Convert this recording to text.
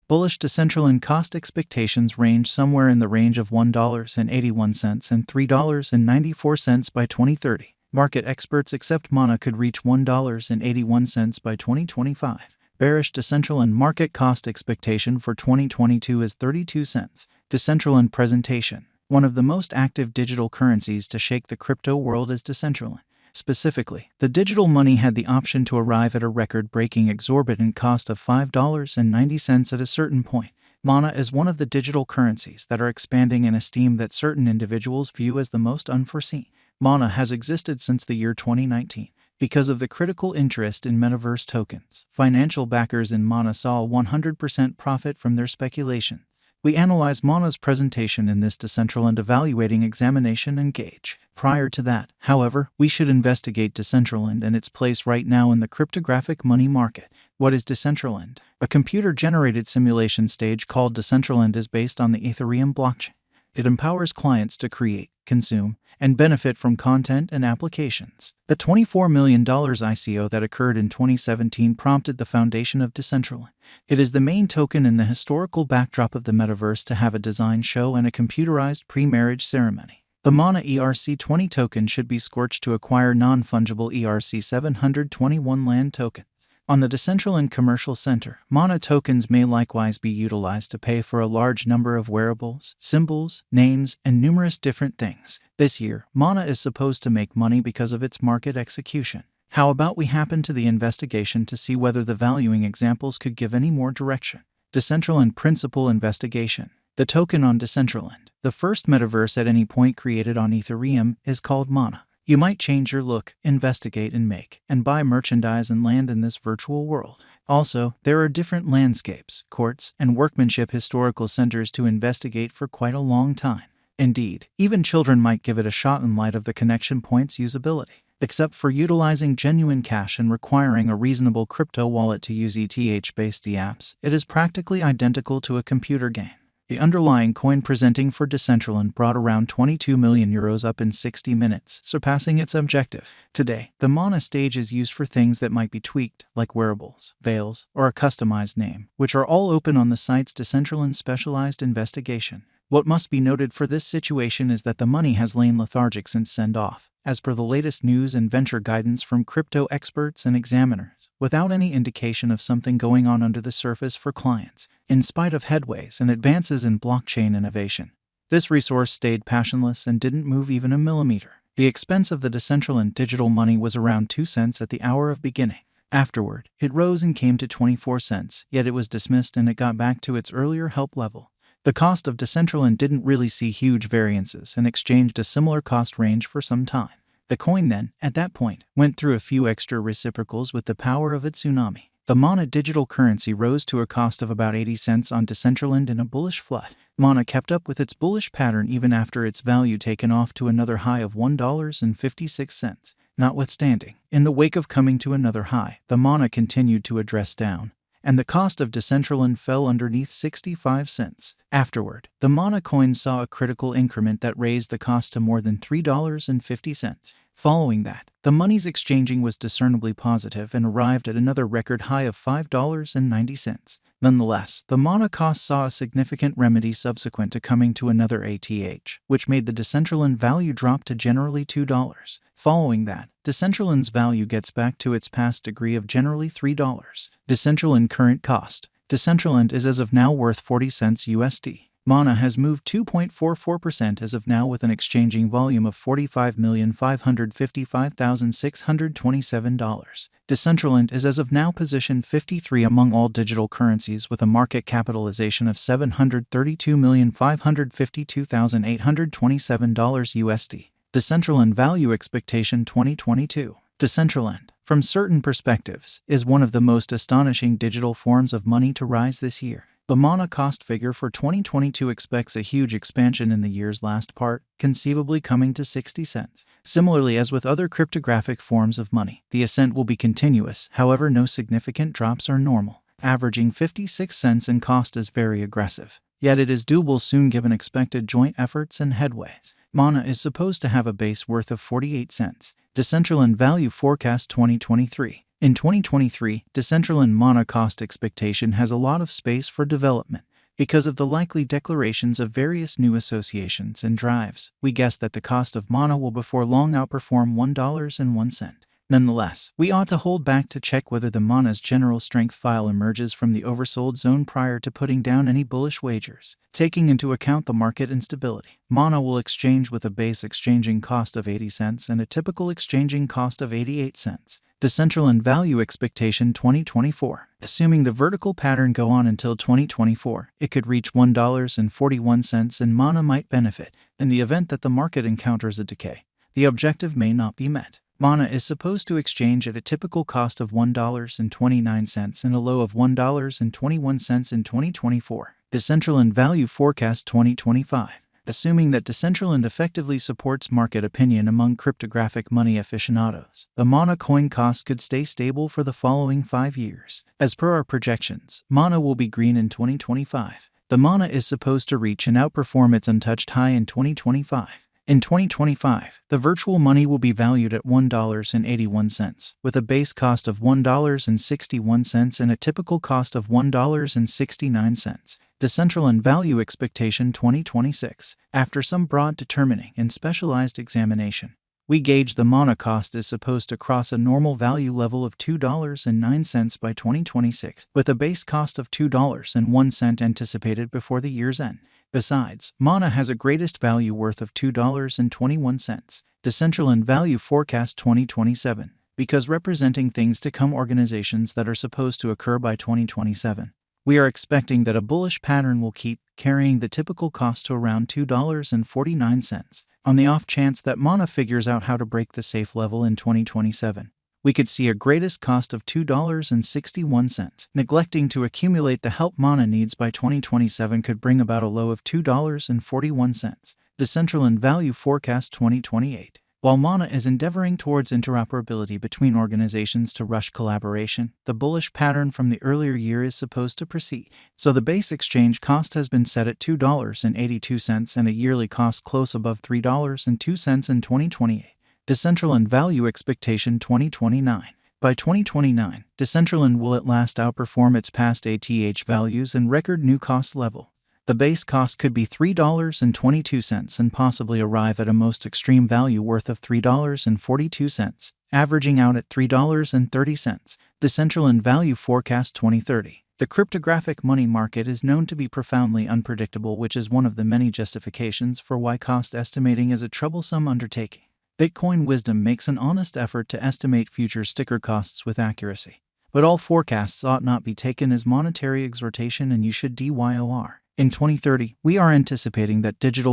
Bullish Decentraland cost expectations range somewhere in the range of $1.81 and $3.94 by 2030. Market experts accept Mana could reach $1.81 by 2025. Bearish Decentraland market cost expectation for 2022 is 32 cents. Decentraland presentation. One of the most active digital currencies to shake the crypto world is Decentraland. Specifically, the digital money had the option to arrive at a record-breaking exorbitant cost of $5.90 at a certain point. Mana is one of the digital currencies that are expanding in esteem that certain individuals view as the most unforeseen. Mana has existed since the year 2019. Because of the critical interest in metaverse tokens, financial backers in Mana saw a 100% profit from their speculation. We analyze Mana's presentation in this Decentraland evaluating examination and gauge. Prior to that, however, we should investigate Decentraland and its place right now in the cryptographic money market. What is Decentraland? A computer-generated simulation stage called Decentraland is based on the Ethereum blockchain. It empowers clients to create, consume, and benefit from content and applications. The $24 million ICO that occurred in 2017 prompted the foundation of Decentraland. It is the main token in the historical backdrop of the metaverse to have a design show and a computerized pre-marriage ceremony. The Mana ERC20 token should be scorched to acquire non-fungible ERC721 land tokens. On the Decentraland Commercial Center, Mana tokens may likewise be utilized to pay for a large number of wearables, symbols, names, and numerous different things. This year, Mana is supposed to make money because of its market execution. How about we happen to the investigation to see whether the valuing examples could give any more direction? Decentraland Principal Investigation. The token on Decentraland, the first metaverse at any point created on Ethereum, is called Mana. You might change your look, investigate and make, and buy merchandise and land in this virtual world. Also, there are different landscapes, courts, and workmanship historical centers to investigate for quite a long time. Indeed, even children might give it a shot in light of the connection point's usability. Except for utilizing genuine cash and requiring a reasonable crypto wallet to use ETH-based apps, it is practically identical to a computer game. The underlying coin presenting for Decentraland brought around 22 million euros up in 60 minutes, surpassing its objective. Today, the Mana stage is used for things that might be tweaked, like wearables, veils, or a customized name, which are all open on the site's Decentraland specialized investigation. What must be noted for this situation is that the money has lain lethargic since send-off, as per the latest news and venture guidance from crypto experts and examiners, without any indication of something going on under the surface for clients. In spite of headways and advances in blockchain innovation, this resource stayed passionless and didn't move even a millimeter. The expense of the Decentraland digital money was around 2 cents at the hour of beginning. Afterward, it rose and came to 24 cents, yet it was dismissed and it got back to its earlier help level. The cost of Decentraland didn't really see huge variances and exchanged a similar cost range for some time. The coin then, at that point, went through a few extra reciprocals with the power of its tsunami. The Mana digital currency rose to a cost of about 80 cents on Decentraland in a bullish flood. Mana kept up with its bullish pattern even after its value taken off to another high of $1.56. Notwithstanding, in the wake of coming to another high, the Mana continued to address down, and the cost of Decentraland fell underneath 65 cents. Afterward, the Mana coin saw a critical increment that raised the cost to more than $3.50. Following that, the money's exchanging was discernibly positive and arrived at another record high of $5.90. Nonetheless, the Mana cost saw a significant remedy subsequent to coming to another ATH, which made the Decentraland value drop to generally $2. Following that, Decentraland's value gets back to its past degree of generally $3. Decentraland current cost. Decentraland is as of now worth 40 cents USD. Mana has moved 2.44% as of now with an exchanging volume of $45,555,627. Decentraland is as of now positioned 53 among all digital currencies with a market capitalization of $732,552,827 USD. Decentraland value expectation 2022. Decentraland, from certain perspectives, is one of the most astonishing digital forms of money to rise this year. The Mana cost figure for 2022 expects a huge expansion in the year's last part, conceivably coming to 60 cents. Similarly, as with other cryptographic forms of money, the ascent will be continuous, however no significant drops are normal. Averaging 56 cents in cost is very aggressive, yet it is doable soon given expected joint efforts and headways. Mana is supposed to have a base worth of 48 cents. Decentraland value forecast 2023. In 2023, Decentraland Mana cost expectation has a lot of space for development. Because of the likely declarations of various new associations and drives, we guess that the cost of Mana will before long outperform $1.01. Nonetheless, we ought to hold back to check whether the Mana's general strength file emerges from the oversold zone prior to putting down any bullish wagers. Taking into account the market instability, Mana will exchange with a base exchanging cost of 80 cents and a typical exchanging cost of 88 cents. Decentraland Value Expectation 2024. Assuming the vertical pattern go on until 2024, it could reach $1.41 and Mana might benefit. In the event that the market encounters a decay, the objective may not be met. Mana is supposed to exchange at a typical cost of $1.29 and a low of $1.21 in 2024. Decentraland Value Forecast 2025. Assuming that Decentraland effectively supports market opinion among cryptographic money aficionados, the Mana coin cost could stay stable for the following 5 years. As per our projections, Mana will be green in 2025. The Mana is supposed to reach and outperform its untouched high in 2025. In 2025, the virtual money will be valued at $1.81, with a base cost of $1.61 and a typical cost of $1.69. Decentraland Value Expectation 2026. After some broad determining and specialized examination, we gauge the Mana cost is supposed to cross a normal value level of $2.09 by 2026, with a base cost of $2.01 anticipated before the year's end. Besides, Mana has a greatest value worth of $2.21. Decentraland Value Forecast 2027. Because representing things to come organizations that are supposed to occur by 2027, we are expecting that a bullish pattern will keep carrying the typical cost to around $2.49. On the off chance that Mana figures out how to break the safe level in 2027, we could see a greatest cost of $2.61. Neglecting to accumulate the help Mana needs by 2027 could bring about a low of $2.41. Decentraland Value Forecast 2028. While Mana is endeavoring towards interoperability between organizations to rush collaboration, the bullish pattern from the earlier year is supposed to proceed. So the base exchange cost has been set at $2.82 and a yearly cost close above $3.02 in 2028. Decentraland Value Expectation 2029. By 2029, Decentraland will at last outperform its past ATH values and record new cost level. The base cost could be $3.22 and possibly arrive at a most extreme value worth of $3.42, averaging out at $3.30. Decentraland Value Forecast 2030. The cryptographic money market is known to be profoundly unpredictable, which is one of the many justifications for why cost estimating is a troublesome undertaking. Bitcoin wisdom makes an honest effort to estimate future sticker costs with accuracy. But all forecasts ought not be taken as monetary exhortation, and you should DYOR. In 2030, we are anticipating that digital